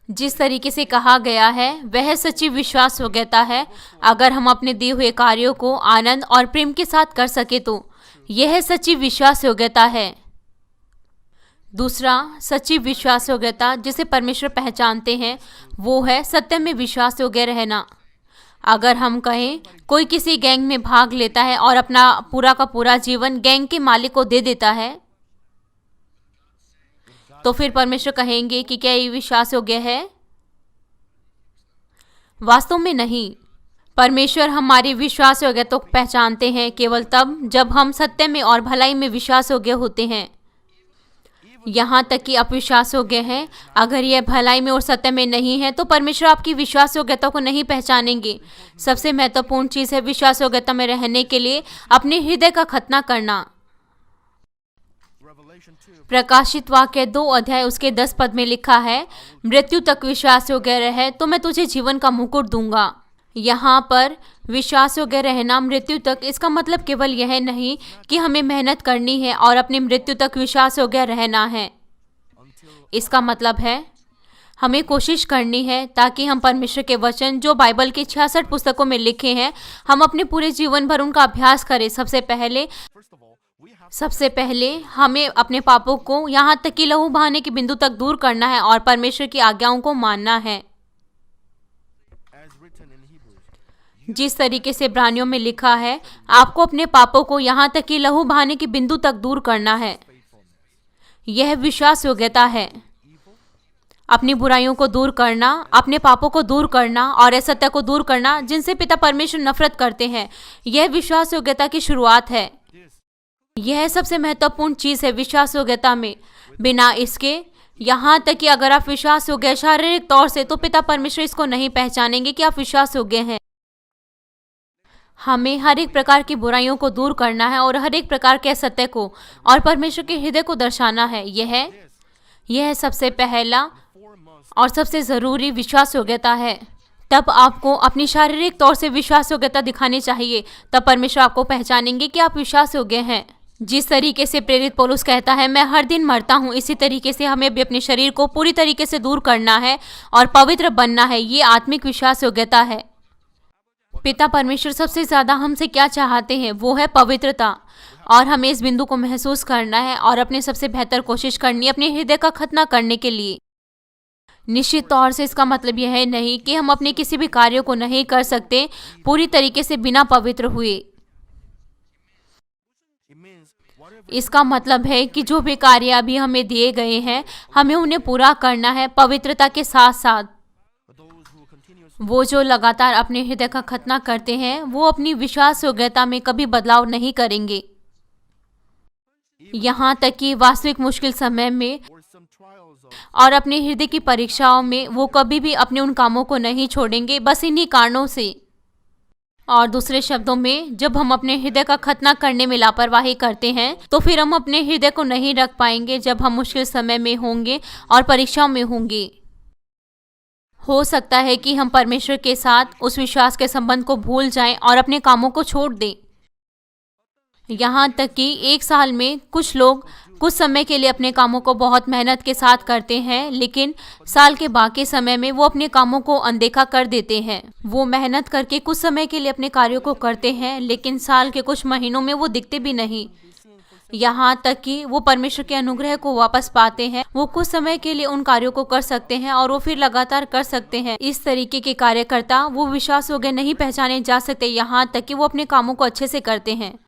जिस तरीके से कहा गया है वह सच्ची विश्वास योग्यता है। अगर हम अपने दिए हुए कार्यों को आनंद और प्रेम के साथ कर सके तो यह सच्ची विश्वास योग्यता है। दूसरा, सच्ची विश्वास योग्यता जिसे परमेश्वर पहचानते हैं वो है सत्य में विश्वास योग्य रहना। अगर हम कहें कोई किसी गैंग में भाग लेता है और अपना पूरा का पूरा जीवन गैंग के मालिक को दे देता है, तो फिर परमेश्वर कहेंगे कि क्या ये विश्वास योग्य है? वास्तव में नहीं। परमेश्वर हमारी विश्वास योग्यता को पहचानते हैं केवल तब जब हम सत्य में और भलाई में विश्वास योग्य होते हैं। यहाँ तक कि अविश्वास योग्य है, अगर यह भलाई में और सत्य में नहीं है तो परमेश्वर आपकी विश्वास योग्यता को नहीं पहचानेंगे। सबसे महत्वपूर्ण चीज है विश्वास योग्यता में रहने के लिए अपने हृदय का खतना करना। प्रकाशित वाक्य 2 अध्याय उसके 10 पद में लिखा है, मृत्यु तक विश्वास योग्य रहे तो मैं तुझे जीवन का मुकुट दूंगा। यहाँ पर विश्वास योग्य रहना मृत्यु तक, इसका मतलब केवल यह नहीं कि हमें मेहनत करनी है और अपनी मृत्यु तक विश्वास योग्य रहना है। इसका मतलब है हमें कोशिश करनी है ताकि हम परमेश्वर के वचन जो बाइबल के 66 पुस्तकों में लिखे हैं, हम अपने पूरे जीवन भर उनका अभ्यास करें। सबसे पहले हमें अपने पापों को यहाँ तक कि लहू बहाने के बिंदु तक दूर करना है और परमेश्वर की आज्ञाओं को मानना है। जिस तरीके से इब्रानियों में लिखा है, आपको अपने पापों को यहाँ तक कि लहू बहाने के बिंदु तक दूर करना है। यह विश्वास योग्यता है। अपनी बुराइयों को दूर करना, अपने पापों को दूर करना और असत्य को दूर करना जिनसे पिता परमेश्वर नफरत करते हैं, यह विश्वास योग्यता की शुरुआत है। यह सबसे महत्वपूर्ण चीज है विश्वास योग्यता में। बिना इसके, यहाँ तक कि अगर आप विश्वास योग्य शारीरिक तौर से, तो पिता परमेश्वर इसको नहीं पहचानेंगे कि आप विश्वास योग्य हैं। हमें हर एक प्रकार की बुराइयों को दूर करना है और हर एक प्रकार के असत्य को और परमेश्वर के हृदय को दर्शाना है। यह सबसे पहला और सबसे जरूरी विश्वास योग्यता है। तब आपको अपनी शारीरिक तौर से विश्वास योग्यता दिखानी चाहिए, तब परमेश्वर आपको पहचानेंगे कि आप विश्वास योग्य हैं। जिस तरीके से प्रेरित पौलुस कहता है, मैं हर दिन मरता हूँ, इसी तरीके से हमें भी अपने शरीर को पूरी तरीके से दूर करना है और पवित्र बनना है। ये आत्मिक विश्वास योग्यता है। पिता परमेश्वर सबसे ज्यादा हमसे क्या चाहते हैं, वो है पवित्रता, और हमें इस बिंदु को महसूस करना है और अपने सबसे बेहतर कोशिश करनी है अपने हृदय का खतना करने के लिए। निश्चित तौर से इसका मतलब यह है नहीं कि हम अपने किसी भी कार्य को नहीं कर सकते पूरी तरीके से बिना पवित्र हुए। इसका मतलब है कि जो भी कार्य अभी हमें दिए गए हैं, हमें उन्हें पूरा करना है पवित्रता के साथ साथ। वो जो लगातार अपने हृदय का खतना करते हैं, वो अपनी विश्वास योग्यता में कभी बदलाव नहीं करेंगे। यहाँ तक कि वास्तविक मुश्किल समय में और अपने हृदय की परीक्षाओं में वो कभी भी अपने उन कामों को नहीं छोड़ेंगे, बस इन्हीं कारणों से। और दूसरे शब्दों में, जब हम अपने हृदय का खतना करने में लापरवाही करते हैं, तो फिर हम अपने हृदय को नहीं रख पाएंगे जब हम मुश्किल समय में होंगे और परीक्षाओं में होंगे। हो सकता है कि हम परमेश्वर के साथ उस विश्वास के संबंध को भूल जाएं और अपने कामों को छोड़ दें। यहाँ तक कि एक साल में कुछ लोग कुछ समय के लिए अपने कामों को बहुत मेहनत के साथ करते हैं, लेकिन साल के बाकी समय में वो अपने कामों को अनदेखा कर देते हैं। वो मेहनत करके कुछ समय के लिए अपने कार्यों को करते हैं, लेकिन साल के कुछ महीनों में वो दिखते भी नहीं। यहाँ तक कि वो परमेश्वर के अनुग्रह को वापस पाते हैं। वो कुछ समय के लिए उन कार्यों को कर सकते हैं और वो फिर लगातार कर सकते हैं। इस तरीके के कार्यकर्ता वो विश्वास योग्य नहीं पहचाने जा सकते, यहाँ तक कि वो अपने कामों को अच्छे से करते हैं।